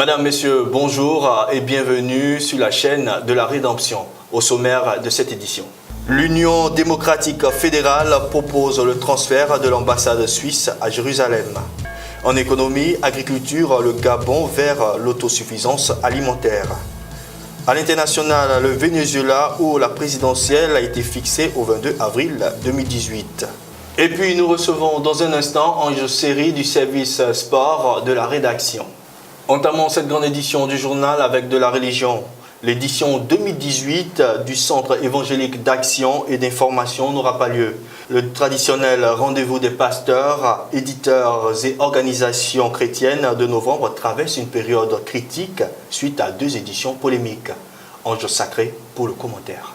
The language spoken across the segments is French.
Madame, Messieurs, bonjour et bienvenue sur la chaîne de la Rédemption. Au sommaire de cette édition, l'Union démocratique fédérale propose le transfert de l'ambassade suisse à Jérusalem. En économie, agriculture, le Gabon vers l'autosuffisance alimentaire. À l'international, le Venezuela où la présidentielle a été fixée au 22 avril 2018. Et puis nous recevons dans un instant Ange Série du service sport de la rédaction. Entamons cette grande édition du journal avec de la religion. L'édition 2018 du Centre évangélique d'action et d'information n'aura pas lieu. Le traditionnel rendez-vous des pasteurs, éditeurs et organisations chrétiennes de novembre traverse une période critique suite à 2 éditions polémiques. Ange Sacré pour le commentaire.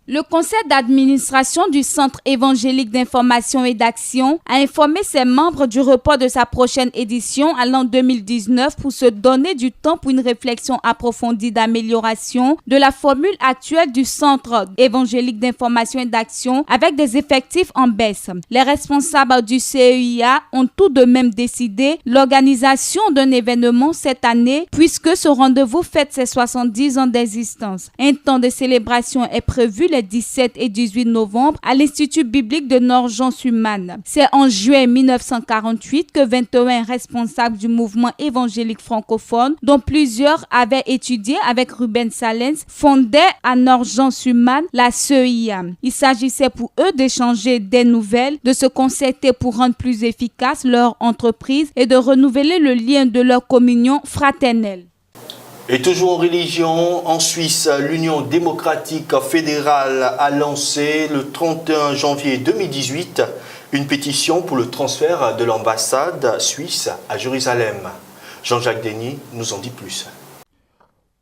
Le conseil d'administration du Centre évangélique d'information et d'action a informé ses membres du report de sa prochaine édition à l'an 2019 pour se donner du temps pour une réflexion approfondie d'amélioration de la formule actuelle du Centre évangélique d'information et d'action avec des effectifs en baisse. Les responsables du CEIA ont tout de même décidé l'organisation d'un événement cette année puisque ce rendez-vous fête ses 70 ans d'existence. Un temps de célébration est prévu les 17 et 18 novembre à l'Institut biblique de Nord-Jean-sur-Marne. C'est en juin 1948 que 21 responsables du mouvement évangélique francophone, dont plusieurs avaient étudié avec Ruben Salens, fondaient à Nord-Jean-sur-Marne la CEIA. Il s'agissait pour eux d'échanger des nouvelles, de se concerter pour rendre plus efficace leur entreprise et de renouveler le lien de leur communion fraternelle. Et toujours en religion, en Suisse, l'Union démocratique fédérale a lancé le 31 janvier 2018 une pétition pour le transfert de l'ambassade suisse à Jérusalem. Jean-Jacques Denis nous en dit plus.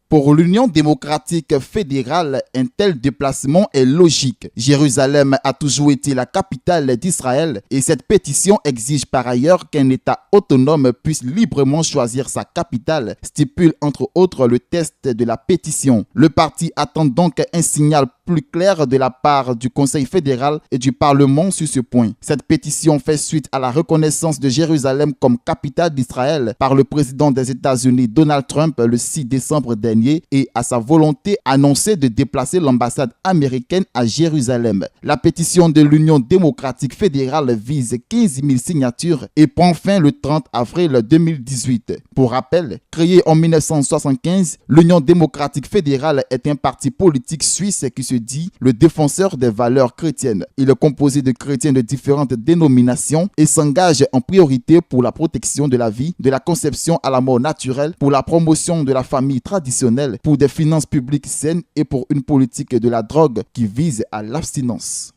Pour l'Union démocratique fédérale, un tel déplacement est logique. Jérusalem a toujours été la capitale d'Israël et cette pétition exige par ailleurs qu'un État autonome puisse librement choisir sa capitale, stipule entre autres le texte de la pétition. Le parti attend donc un signal plus clair de la part du Conseil fédéral et du Parlement sur ce point. Cette pétition fait suite à la reconnaissance de Jérusalem comme capitale d'Israël par le président des États-Unis Donald Trump le 6 décembre dernier et à sa volonté annoncée de déplacer l'ambassade américaine à Jérusalem. La pétition de l'Union démocratique fédérale vise 15 000 signatures et prend fin le 30 avril 2018. Pour rappel, créée en 1975, l'Union démocratique fédérale est un parti politique suisse qui se dit le défenseur des valeurs chrétiennes. Il est composé de chrétiens de différentes dénominations et s'engage en priorité pour la protection de la vie, de la conception à la mort naturelle, pour la promotion de la famille traditionnelle, pour des finances publiques saines et pour une politique de la drogue qui vise à l'abstinence.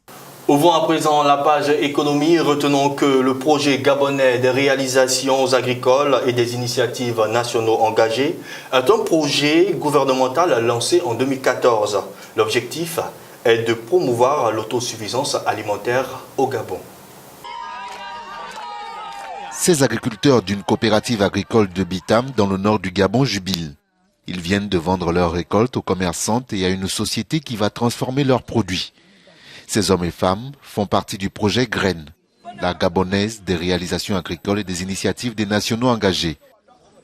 Ouvrons à présent la page économie. Retenons que le projet gabonais des réalisations agricoles et des initiatives nationaux engagées est un projet gouvernemental lancé en 2014. L'objectif est de promouvoir l'autosuffisance alimentaire au Gabon. Ces agriculteurs d'une coopérative agricole de Bitam dans le nord du Gabon jubilent. Ils viennent de vendre leurs récoltes aux commerçantes et à une société qui va transformer leurs produits. Ces hommes et femmes font partie du projet Graines, la gabonaise des réalisations agricoles et des initiatives des nationaux engagés.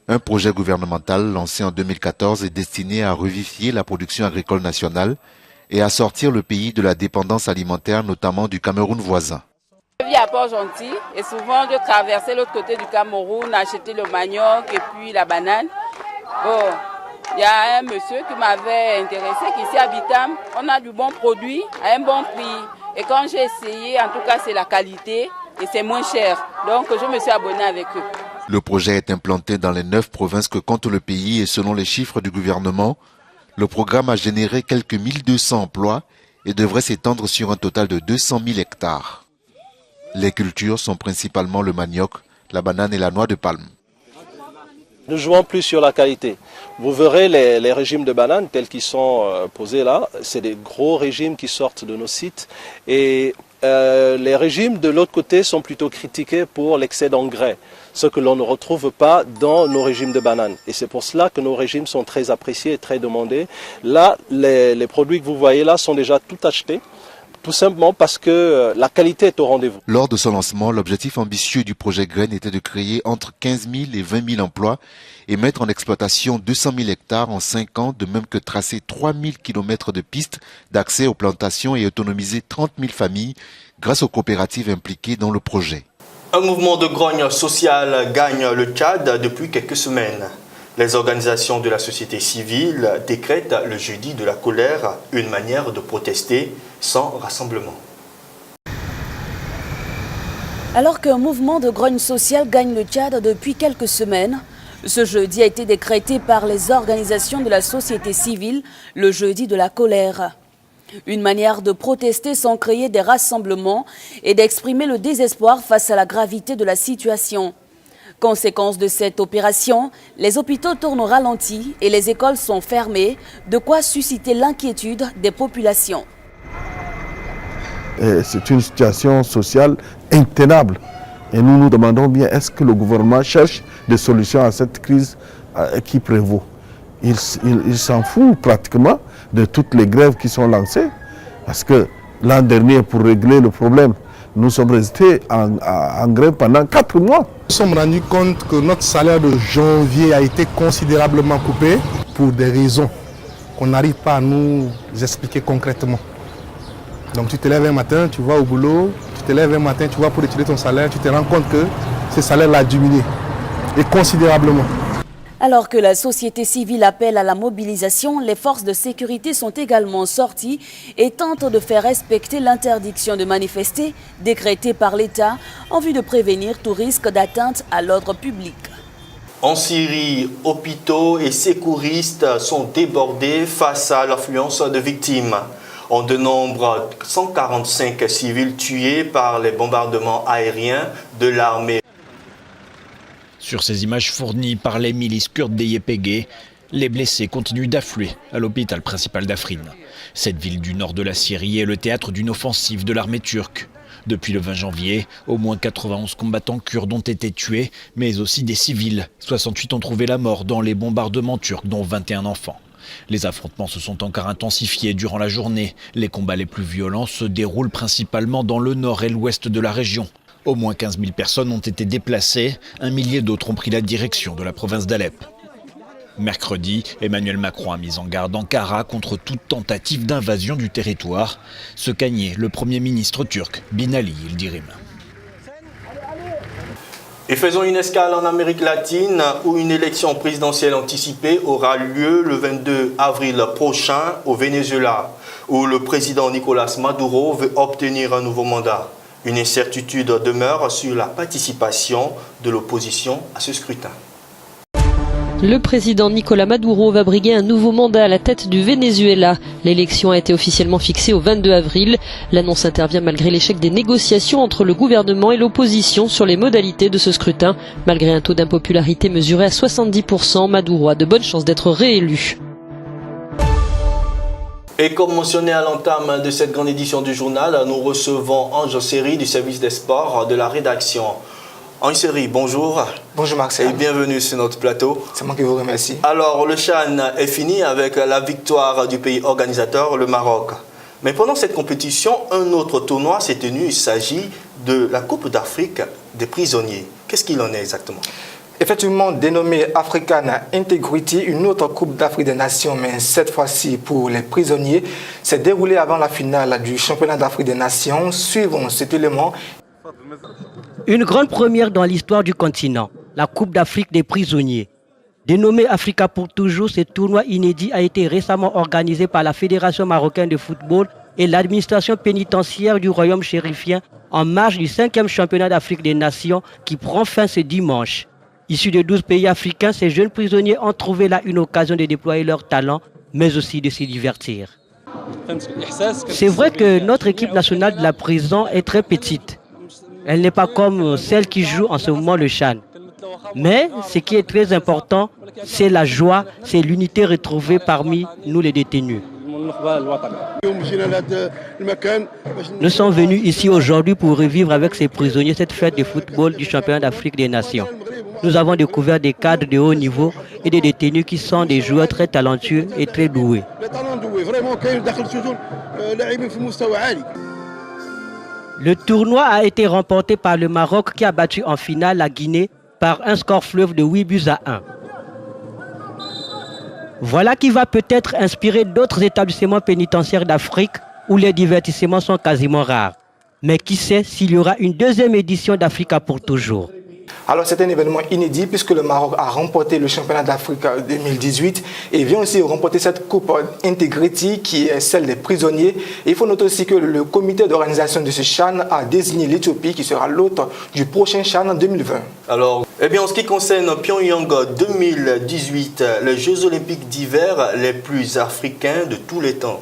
Un projet gouvernemental lancé en 2014 est destiné à revivifier la production agricole nationale et à sortir le pays de la dépendance alimentaire, notamment du Cameroun voisin. Je vis à Port-Gentil et souvent je traversais l'autre côté du Cameroun, acheter le manioc et puis la banane. Bon. Il y a un monsieur qui m'avait intéressé, qu'ici à Bitam, on a du bon produit à un bon prix. Et quand j'ai essayé, en tout cas c'est la qualité et c'est moins cher. Donc je me suis abonné avec eux. Le projet est implanté dans les 9 provinces que compte le pays et selon les chiffres du gouvernement, le programme a généré quelques 1200 emplois et devrait s'étendre sur un total de 200 000 hectares. Les cultures sont principalement le manioc, la banane et la noix de palme. Nous jouons plus sur la qualité. Vous verrez les régimes de bananes tels qu'ils sont posés là, c'est des gros régimes qui sortent de nos sites. Et les régimes de l'autre côté sont plutôt critiqués pour l'excès d'engrais, ce que l'on ne retrouve pas dans nos régimes de bananes. Et c'est pour cela que nos régimes sont très appréciés et très demandés. Là, les produits que vous voyez là sont déjà tout achetés. Tout simplement parce que la qualité est au rendez-vous. Lors de son lancement, l'objectif ambitieux du projet Graines était de créer entre 15 000 et 20 000 emplois et mettre en exploitation 200 000 hectares en 5 ans, de même que tracer 3 000 km de pistes d'accès aux plantations et autonomiser 30 000 familles grâce aux coopératives impliquées dans le projet. Un mouvement de grogne sociale gagne le Tchad depuis quelques semaines. Les organisations de la société civile décrètent le jeudi de la colère, une manière de protester sans rassemblement. Alors qu'un mouvement de grogne sociale gagne le Tchad depuis quelques semaines, ce jeudi a été décrété par les organisations de la société civile le jeudi de la colère. Une manière de protester sans créer des rassemblements et d'exprimer le désespoir face à la gravité de la situation. Conséquence de cette opération, les hôpitaux tournent au ralenti et les écoles sont fermées, de quoi susciter l'inquiétude des populations. C'est une situation sociale intenable. Et nous nous demandons bien, est-ce que le gouvernement cherche des solutions à cette crise qui prévaut? Il s'en fout pratiquement de toutes les grèves qui sont lancées. Parce que l'an dernier, pour régler le problème, nous sommes restés en grève pendant 4 mois. Nous sommes rendus compte que notre salaire de janvier a été considérablement coupé pour des raisons qu'on n'arrive pas à nous expliquer concrètement. Donc tu te lèves un matin, tu vas au boulot, tu te lèves un matin, tu vas pour retirer ton salaire, tu te rends compte que ce salaire a diminué, et considérablement. Alors que la société civile appelle à la mobilisation, les forces de sécurité sont également sorties et tentent de faire respecter l'interdiction de manifester décrétée par l'État en vue de prévenir tout risque d'atteinte à l'ordre public. En Syrie, hôpitaux et secouristes sont débordés face à l'affluence de victimes. On dénombre 145 civils tués par les bombardements aériens de l'armée. Sur ces images fournies par les milices kurdes des YPG, les blessés continuent d'affluer à l'hôpital principal d'Afrin. Cette ville du nord de la Syrie est le théâtre d'une offensive de l'armée turque. Depuis le 20 janvier, au moins 91 combattants kurdes ont été tués, mais aussi des civils. 68 ont trouvé la mort dans les bombardements turcs, dont 21 enfants. Les affrontements se sont encore intensifiés durant la journée. Les combats les plus violents se déroulent principalement dans le nord et l'ouest de la région. Au moins 15 000 personnes ont été déplacées, 1 millier d'autres ont pris la direction de la province d'Alep. Mercredi, Emmanuel Macron a mis en garde Ankara contre toute tentative d'invasion du territoire. Se cagnait le Premier ministre turc, Binali Yildirim. Et faisons une escale en Amérique latine où une élection présidentielle anticipée aura lieu le 22 avril prochain au Venezuela, où le président Nicolás Maduro veut obtenir un nouveau mandat. Une incertitude demeure sur la participation de l'opposition à ce scrutin. Le président Nicolás Maduro va briguer un nouveau mandat à la tête du Venezuela. L'élection a été officiellement fixée au 22 avril. L'annonce intervient malgré l'échec des négociations entre le gouvernement et l'opposition sur les modalités de ce scrutin. Malgré un taux d'impopularité mesuré à 70%, Maduro a de bonnes chances d'être réélu. Et comme mentionné à l'entame de cette grande édition du journal, nous recevons Ange Seri du service des sports de la rédaction. Ange Seri, bonjour. Bonjour Marcel. Et bienvenue sur notre plateau. C'est moi qui vous remercie. Alors, le CHAN est fini avec la victoire du pays organisateur, le Maroc. Mais pendant cette compétition, un autre tournoi s'est tenu. Il s'agit de la Coupe d'Afrique des prisonniers. Qu'est-ce qu'il en est exactement ? Effectivement, dénommée African Integrity, une autre Coupe d'Afrique des Nations, mais cette fois-ci pour les prisonniers, s'est déroulée avant la finale du Championnat d'Afrique des Nations. Suivons cet élément. Une grande première dans l'histoire du continent, la Coupe d'Afrique des prisonniers. Dénommée Africa pour toujours, ce tournoi inédit a été récemment organisé par la Fédération marocaine de football et l'administration pénitentiaire du Royaume chérifien en marge du 5e Championnat d'Afrique des Nations qui prend fin ce dimanche. Issus de 12 pays africains, ces jeunes prisonniers ont trouvé là une occasion de déployer leur talent, mais aussi de s'y divertir. C'est vrai que notre équipe nationale de la prison est très petite. Elle n'est pas comme celle qui joue en ce moment le CHAN. Mais ce qui est très important, c'est la joie, c'est l'unité retrouvée parmi nous les détenus. Nous sommes venus ici aujourd'hui pour revivre avec ces prisonniers cette fête de football du championnat d'Afrique des Nations. Nous avons découvert des cadres de haut niveau et des détenus qui sont des joueurs très talentueux et très doués. Le tournoi a été remporté par le Maroc qui a battu en finale la Guinée par un score fleuve de 8-1. Voilà qui va peut-être inspirer d'autres établissements pénitentiaires d'Afrique où les divertissements sont quasiment rares. Mais qui sait s'il y aura une deuxième édition d'Africa pour toujours. Alors c'est un événement inédit puisque le Maroc a remporté le championnat d'Afrique 2018 et vient aussi remporter cette coupe Integrity qui est celle des prisonniers. Et il faut noter aussi que le comité d'organisation de ce CHAN a désigné l'Éthiopie qui sera l'hôte du prochain CHAN en 2020. Alors, en ce qui concerne Pyongyang 2018, les Jeux olympiques d'hiver les plus africains de tous les temps.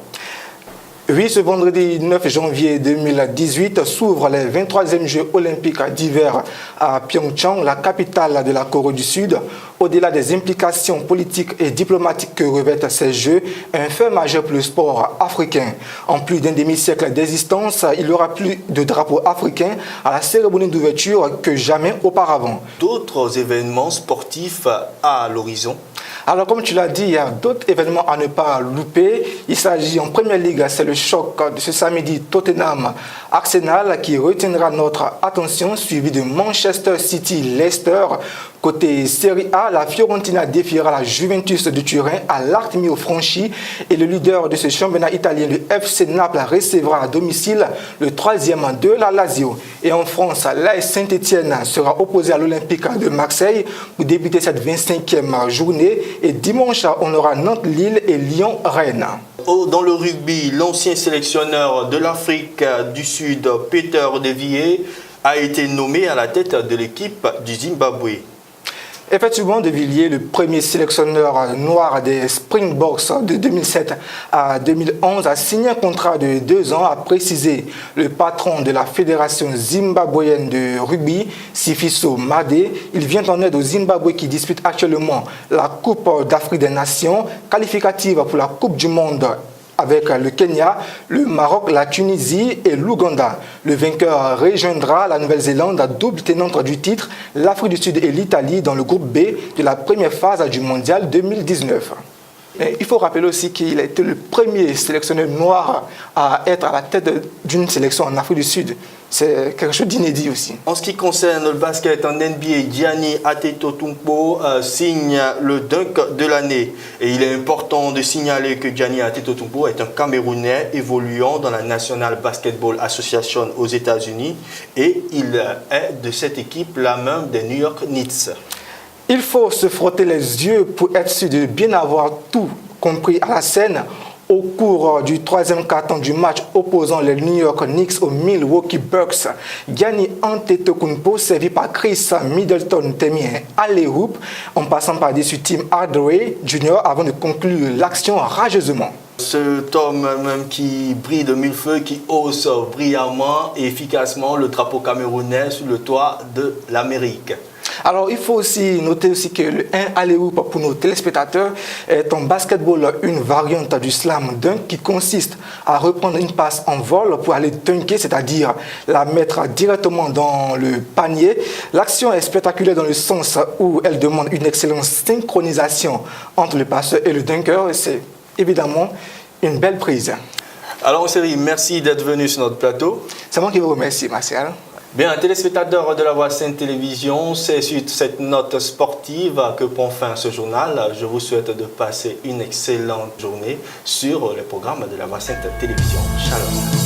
Oui, ce vendredi 9 janvier 2018 s'ouvrent les 23e Jeux olympiques d'hiver à Pyeongchang, la capitale de la Corée du Sud. Au-delà des implications politiques et diplomatiques que revêtent ces Jeux, un fait majeur pour le sport africain. En plus d'un demi-siècle d'existence, il y aura plus de drapeaux africains à la cérémonie d'ouverture que jamais auparavant. D'autres événements sportifs à l'horizon. Alors comme tu l'as dit, il y a d'autres événements à ne pas louper. Il s'agit en première ligue, c'est le choc de ce samedi Tottenham-Arsenal qui retiendra notre attention, suivi de Manchester City-Leicester. Côté Serie A, la Fiorentina défiera la Juventus de Turin à l'Arc Mio-Franchi et le leader de ce championnat italien, le FC Naples, recevra à domicile le 3e de la Lazio. Et en France, l'AS Saint-Etienne sera opposé à l'Olympique de Marseille pour débuter cette 25e journée. Et dimanche, on aura Nantes-Lille et Lyon-Rennes. Dans le rugby, l'ancien sélectionneur de l'Afrique du Sud, Peter De Villiers, a été nommé à la tête de l'équipe du Zimbabwe. Effectivement, De Villiers, le premier sélectionneur noir des Springboks de 2007 à 2011, a signé un contrat de 2 ans, a précisé le patron de la fédération zimbabwéenne de rugby, Sifiso Made. Il vient en aide au Zimbabwe qui dispute actuellement la Coupe d'Afrique des Nations, qualificative pour la Coupe du Monde avec le Kenya, le Maroc, la Tunisie et l'Ouganda. Le vainqueur rejoindra la Nouvelle-Zélande, double tenante du titre, l'Afrique du Sud et l'Italie dans le groupe B de la première phase du Mondial 2019. Et il faut rappeler aussi qu'il a été le premier sélectionneur noir à être à la tête d'une sélection en Afrique du Sud. C'est quelque chose d'inédit aussi. En ce qui concerne le basket en NBA, Gianni Antetokounmpo signe le dunk de l'année. Et il est important de signaler que Gianni Antetokounmpo est un Camerounais évoluant dans la National Basketball Association aux États-Unis. Et il est de cette équipe-là même des New York Knicks. Il faut se frotter les yeux pour être sûr de bien avoir tout compris à la scène. Au cours du 3e quart-temps du match opposant les New York Knicks aux Milwaukee Bucks, Gianni Antetokounmpo, servi par Chris Middleton, termine un alley-oop en passant par-dessus Tim Hardaway Jr. avant de conclure l'action rageusement. Cet homme même qui brille de mille feux, qui hausse brillamment et efficacement le drapeau camerounais sur le toit de l'Amérique. Alors, il faut aussi noter aussi que le 1 alley-oop pour nos téléspectateurs est en basketball une variante du slam dunk qui consiste à reprendre une passe en vol pour aller dunker, c'est-à-dire la mettre directement dans le panier. L'action est spectaculaire dans le sens où elle demande une excellente synchronisation entre le passeur et le dunker. C'est évidemment une belle prise. Alors, Série, merci d'être venu sur notre plateau. C'est moi qui vous remercie, Martial. Bien, téléspectateurs de la Voix Sainte Télévision, c'est sur cette note sportive que prend fin ce journal. Je vous souhaite de passer une excellente journée sur les programmes de la Voix Sainte Télévision. Shalom.